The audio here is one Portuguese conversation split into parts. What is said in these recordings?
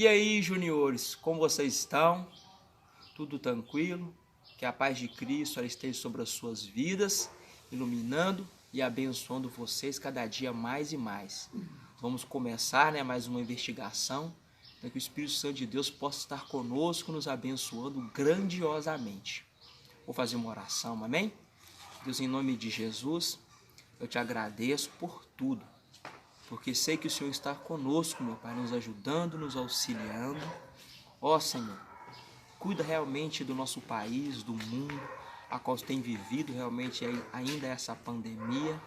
E aí, juniores, como vocês estão? Tudo tranquilo? Que a paz de Cristo ela esteja sobre as suas vidas, iluminando e abençoando vocês cada dia mais e mais. Vamos começar, mais uma investigação, para que o Espírito Santo de Deus possa estar conosco, nos abençoando grandiosamente. Vou fazer uma oração, amém? Deus, em nome de Jesus, eu te agradeço por tudo, porque sei que o Senhor está conosco, meu Pai, nos ajudando, nos auxiliando. Ó Senhor, cuida realmente do nosso país, do mundo, a qual tem vivido realmente ainda essa pandemia.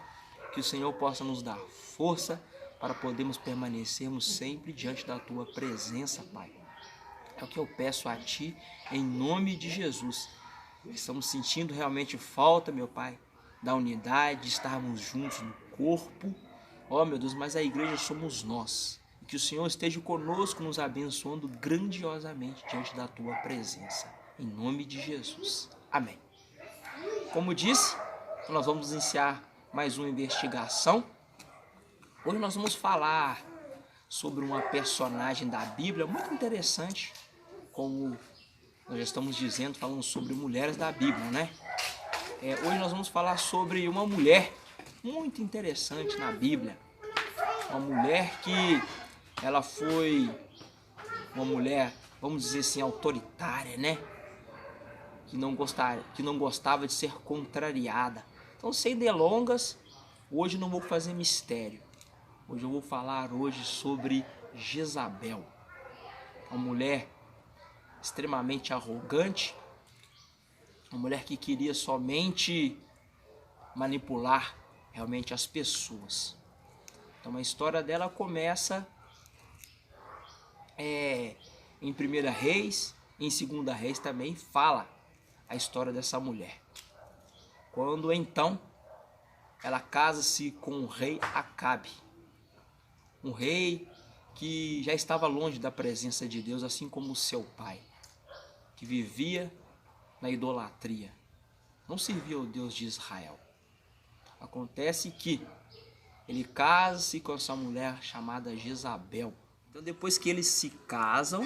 Que o Senhor possa nos dar força para podermos permanecermos sempre diante da Tua presença, Pai. É o que eu peço a Ti, em nome de Jesus. Estamos sentindo realmente falta, meu Pai, da unidade, de estarmos juntos no corpo. Ó, meu Deus, mas a igreja somos nós. E que o Senhor esteja conosco, nos abençoando grandiosamente diante da Tua presença. Em nome de Jesus. Amém. Como disse, nós vamos iniciar mais uma investigação. Hoje nós vamos falar sobre uma personagem da Bíblia muito interessante, como nós já estamos dizendo, falando sobre mulheres da Bíblia, né? Hoje nós vamos falar sobre uma mulher muito interessante na Bíblia. Uma mulher que ela foi uma mulher, vamos dizer assim, autoritária, né? Que não gostava de ser contrariada. Então, sem delongas, hoje não vou fazer mistério. Hoje eu vou falar sobre Jezabel. Uma mulher extremamente arrogante, uma mulher que queria somente manipular realmente as pessoas. Então a história dela começa em 1 Reis, em 2 Reis também fala a história dessa mulher. Quando então ela casa-se com o rei Acabe, um rei que já estava longe da presença de Deus, assim como o seu pai, que vivia na idolatria, não servia ao Deus de Israel. Acontece que ele casa-se com essa mulher chamada Jezabel. Então depois que eles se casam,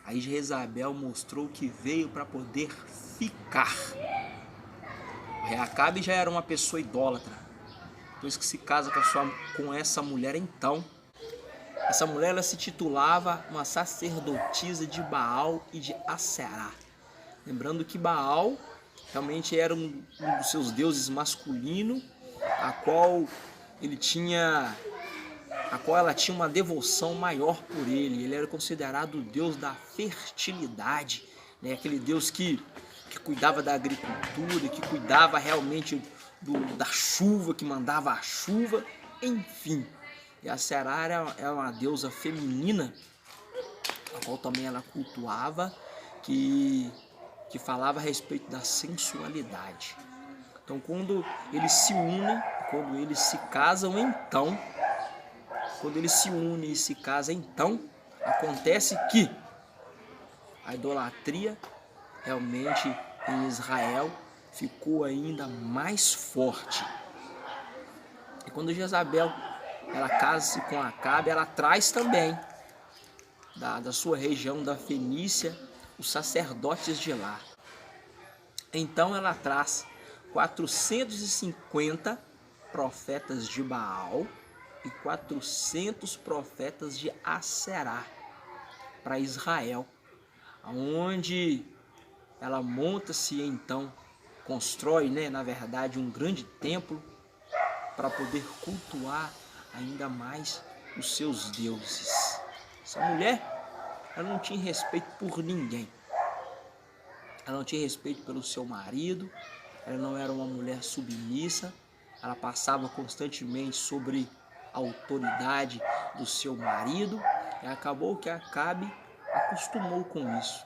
aí Jezabel mostrou que veio para poder ficar. O rei Acabe já era uma pessoa idólatra. Depois que se casa com essa mulher, então, essa mulher ela se titulava uma sacerdotisa de Baal e de Aserá. Lembrando que Baal realmente era um dos seus deuses masculino, a qual ela tinha uma devoção maior por ele. Ele era considerado o deus da fertilidade, né? Aquele deus que cuidava da agricultura, que cuidava realmente da chuva, que mandava a chuva, enfim. E a Será era uma deusa feminina, a qual também ela cultuava, que falava a respeito da sensualidade. Então quando eles se unem, quando eles se casam, então, acontece que a idolatria realmente em Israel ficou ainda mais forte. E quando Jezabel ela casa-se com Acabe, ela traz também da sua região da Fenícia os sacerdotes de lá. Então ela traz 450 profetas de Baal e 400 profetas de Aserá para Israel, onde ela monta-se então, constrói, na verdade, um grande templo para poder cultuar ainda mais os seus deuses. Essa mulher, ela não tinha respeito por ninguém. Ela não tinha respeito pelo seu marido, ela não era uma mulher submissa, ela passava constantemente sobre a autoridade do seu marido, e acabou que Acabe acostumou com isso.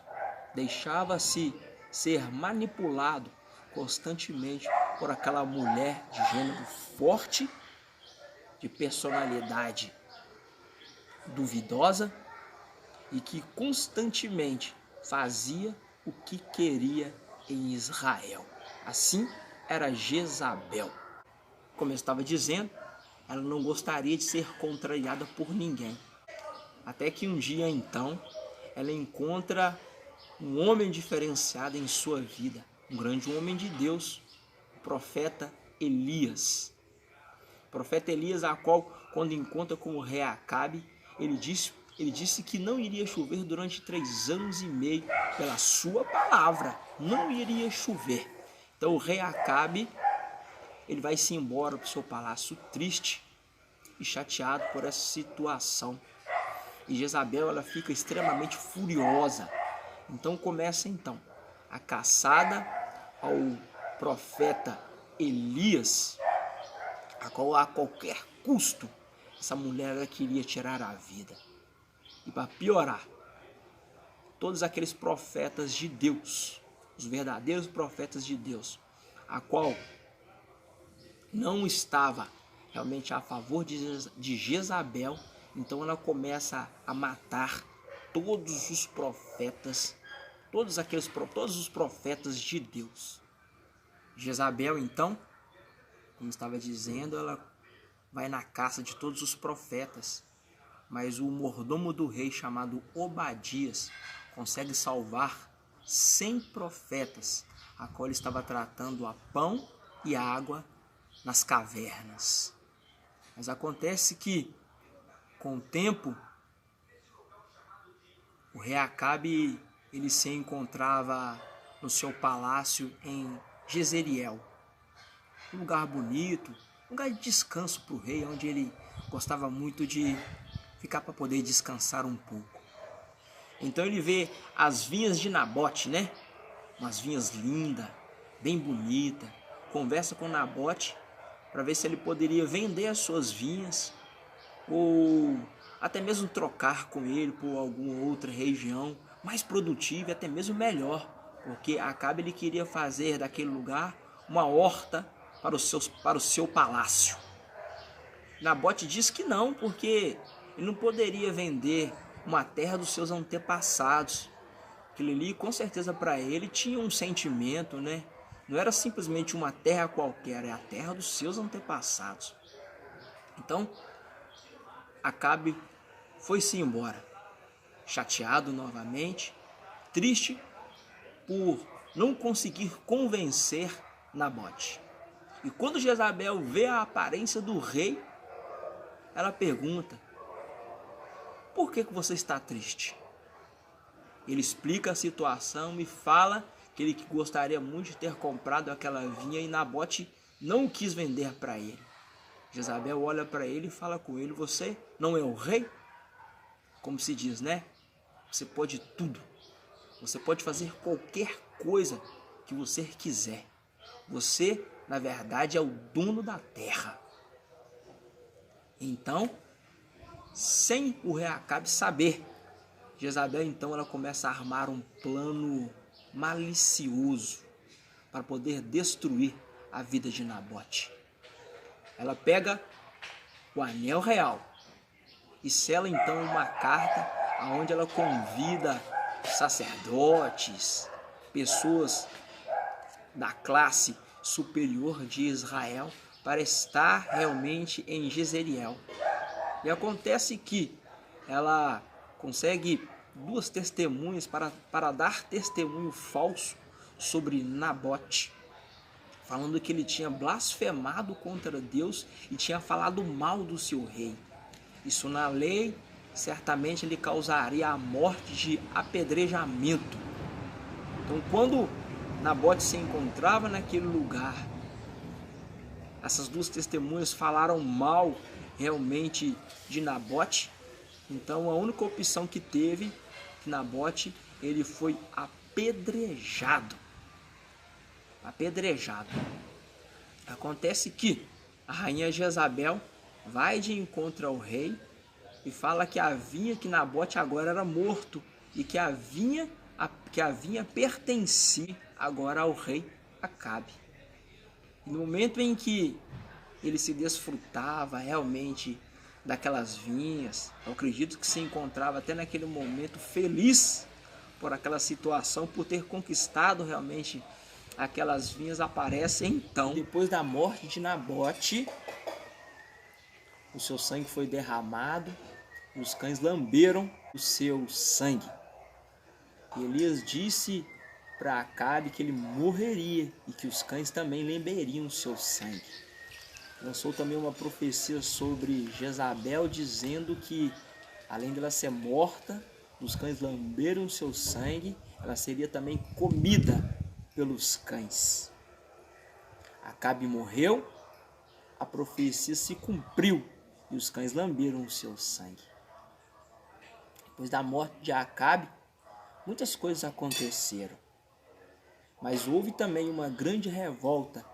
Deixava-se ser manipulado constantemente por aquela mulher de gênero forte, de personalidade duvidosa e que constantemente fazia o que queria em Israel. Assim era Jezabel. Como eu estava dizendo, ela não gostaria de ser contrariada por ninguém. Até que um dia então ela encontra um homem diferenciado em sua vida, um grande homem de Deus, o profeta Elias. O profeta Elias, a qual, quando encontra com o rei Acabe, ele disse que não iria chover durante 3 anos e meio, pela sua palavra, não iria chover. Então o rei Acabe, ele vai se embora para o seu palácio triste e chateado por essa situação. E Jezabel, ela fica extremamente furiosa. Então começa a caçada ao profeta Elias, a qual a qualquer custo essa mulher ela queria tirar a vida. E para piorar, todos aqueles profetas de Deus, os verdadeiros profetas de Deus, a qual não estava realmente a favor de Jezabel, então ela começa a matar todos os profetas, todos os profetas de Deus. Jezabel, então, como estava dizendo, ela vai na caça de todos os profetas, mas o mordomo do rei, chamado Obadias, consegue salvar 100 profetas, a qual ele estava tratando a pão e água nas cavernas. Mas acontece que, com o tempo, o rei Acabe, ele se encontrava no seu palácio em Jezreel, um lugar bonito, um lugar de descanso para o rei, onde ele gostava muito de ficar para poder descansar um pouco. Então ele vê as vinhas de Nabote, né? Umas vinhas lindas, bem bonitas. Conversa com Nabote para ver se ele poderia vender as suas vinhas ou até mesmo trocar com ele por alguma outra região mais produtiva e até mesmo melhor, porque Acabe ele queria fazer daquele lugar uma horta para o seu palácio. Nabote diz que não, porque ele não poderia vender uma terra dos seus antepassados. Aquilo ali, com certeza, para ele tinha um sentimento, né? Não era simplesmente uma terra qualquer, é a terra dos seus antepassados. Então, Acabe foi-se embora, chateado novamente, triste por não conseguir convencer Nabote. E quando Jezabel vê a aparência do rei, ela pergunta: por que você está triste? Ele explica a situação e fala que ele gostaria muito de ter comprado aquela vinha e Nabote não quis vender para ele. Jezabel olha para ele e fala com ele: você não é o rei? Como se diz, né? Você pode tudo. Você pode fazer qualquer coisa que você quiser. Você, na verdade, é o dono da terra. Então, sem o rei Acabe saber, Jezabel então ela começa a armar um plano malicioso para poder destruir a vida de Nabote. Ela pega o anel real e sela então uma carta onde ela convida sacerdotes, pessoas da classe superior de Israel para estar realmente em Jezreel. E acontece que ela consegue 2 testemunhas para dar testemunho falso sobre Nabote, falando que ele tinha blasfemado contra Deus e tinha falado mal do seu rei. Isso na lei, certamente ele causaria a morte de apedrejamento. Então, quando Nabote se encontrava naquele lugar, essas 2 testemunhas falaram mal realmente de Nabote. Então a única opção que teve, que Nabote, ele foi apedrejado. Acontece que a rainha Jezabel vai de encontro ao rei e fala que a vinha que Nabote agora era morto e que a vinha pertencia agora ao rei Acabe. E no momento em que ele se desfrutava realmente daquelas vinhas, eu acredito que se encontrava até naquele momento feliz por aquela situação, por ter conquistado realmente aquelas vinhas, aparece então, depois da morte de Nabote, o seu sangue foi derramado e os cães lamberam o seu sangue. E Elias disse para Acabe que ele morreria e que os cães também lamberiam o seu sangue. Lançou também uma profecia sobre Jezabel, dizendo que, além dela ser morta, os cães lamberam o seu sangue, ela seria também comida pelos cães. Acabe morreu, a profecia se cumpriu e os cães lamberam o seu sangue. Depois da morte de Acabe, muitas coisas aconteceram. Mas houve também uma grande revolta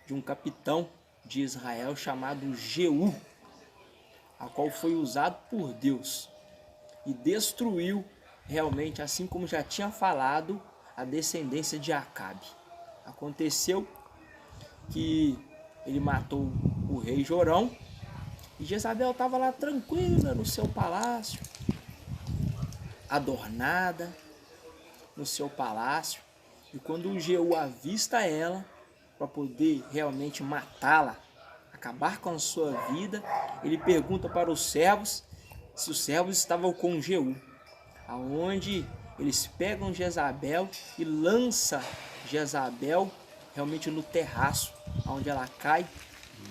de um capitão de Israel chamado Jeú, a qual foi usado por Deus e destruiu realmente, assim como já tinha falado, a descendência de Acabe. Aconteceu que ele matou o rei Jorão e Jezabel estava lá tranquila no seu palácio, adornada no seu palácio. E quando o Jeú avista ela, para poder realmente matá-la, acabar com a sua vida, ele pergunta para os servos se os servos estavam com Jeú, aonde eles pegam Jezabel e lançam Jezabel realmente no terraço, onde ela cai,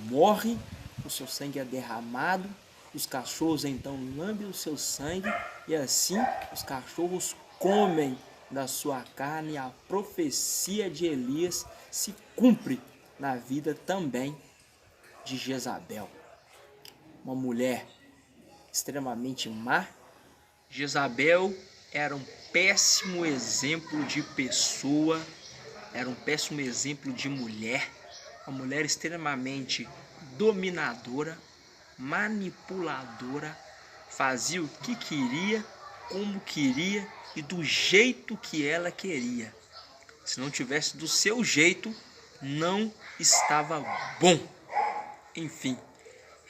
morre, o seu sangue é derramado, os cachorros então lambem o seu sangue e assim os cachorros comem da sua carne. E a profecia de Elias se cumpre na vida também de Jezabel, uma mulher extremamente má. Jezabel era um péssimo exemplo de pessoa, era um péssimo exemplo de mulher, uma mulher extremamente dominadora, manipuladora, fazia o que queria, como queria e do jeito que ela queria. Se não tivesse do seu jeito, não estava bom. Enfim,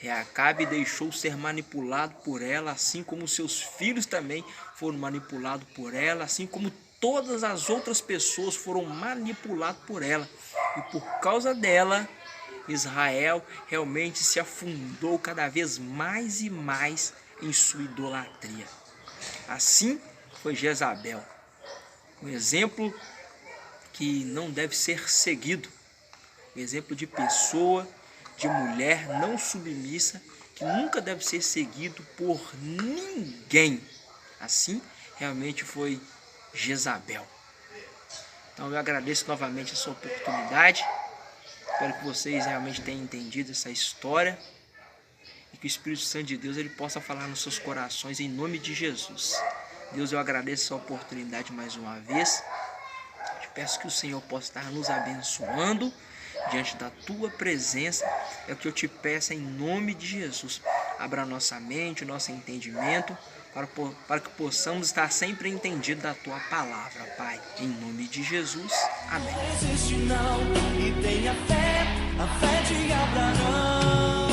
Acabe deixou ser manipulado por ela, assim como seus filhos também foram manipulados por ela, assim como todas as outras pessoas foram manipuladas por ela. E por causa dela, Israel realmente se afundou cada vez mais e mais em sua idolatria. Assim foi Jezabel, um exemplo que não deve ser seguido, um exemplo de pessoa, de mulher não submissa, que nunca deve ser seguido por ninguém. Assim realmente foi Jezabel. Então eu agradeço novamente essa oportunidade. Espero que vocês realmente tenham entendido essa história e que o Espírito Santo de Deus ele possa falar nos seus corações em nome de Jesus. Deus, eu agradeço essa oportunidade mais uma vez. Te peço que o Senhor possa estar nos abençoando diante da tua presença. É o que eu te peço em nome de Jesus. Abra a nossa mente, o nosso entendimento, para que possamos estar sempre entendidos da tua palavra, Pai. Em nome de Jesus. Amém. Não desiste não, e tenha fé, a fé de Abraão.